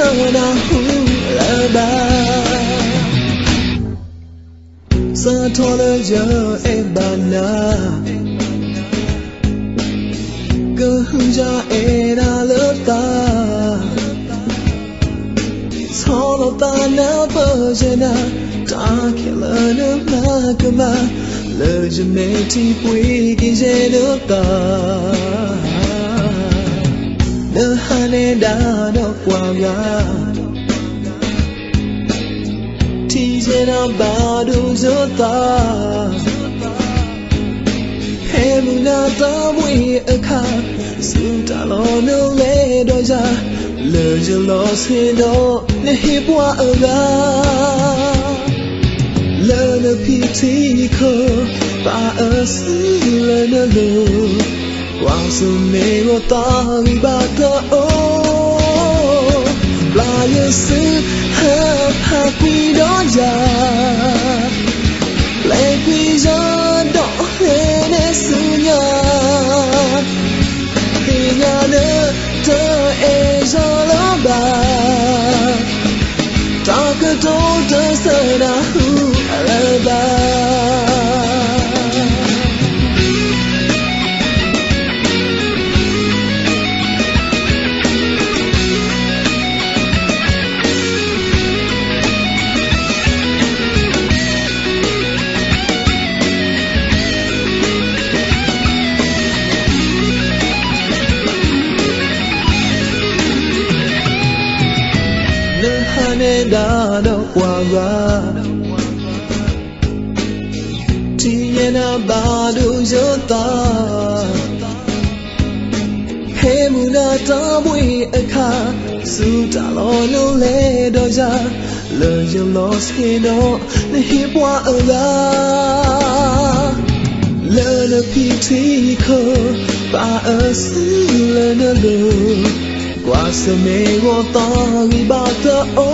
sana hulaba sa thola ja ebana Ganja era lata Solo tana bajana Takila na magama Lejameti puigi jenota Nahane dano kwaga Tijena badu zota Hemuna tawi akha Sutalo no le doja Leje los hino Nehibwa aga Lena piti ko Ba asila na lo Wangsu mego tari bata o Playa su hap hakwi doja Play kwi do hene sunya Hinyana te ezalaba Takato te sana hu alaba Nehane do kwaga Tiyena badu jota Hemuna tabwi akha Sutalo no le doja Leje los hino Nehibwa aga Lena piti ko Ba asila na lo Quase mego tari bata o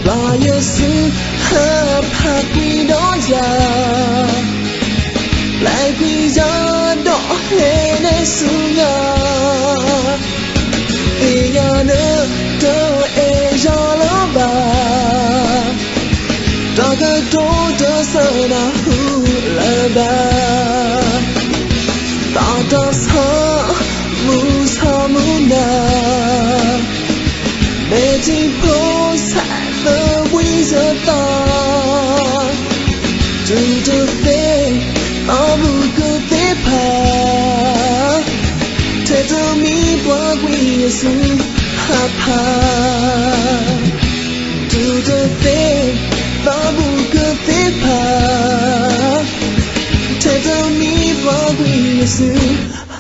Playa su hap hakwi doja Lai kwi do hene sunya Iyana to e jalaba Daga do da sana hulaba Tata sa Musamuna Beti po sa the wizard To the day Amu kute pa Teto mi bwagwi yesu hapa To the day Amu kute pa Teto mi bwagwi yesu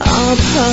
Abha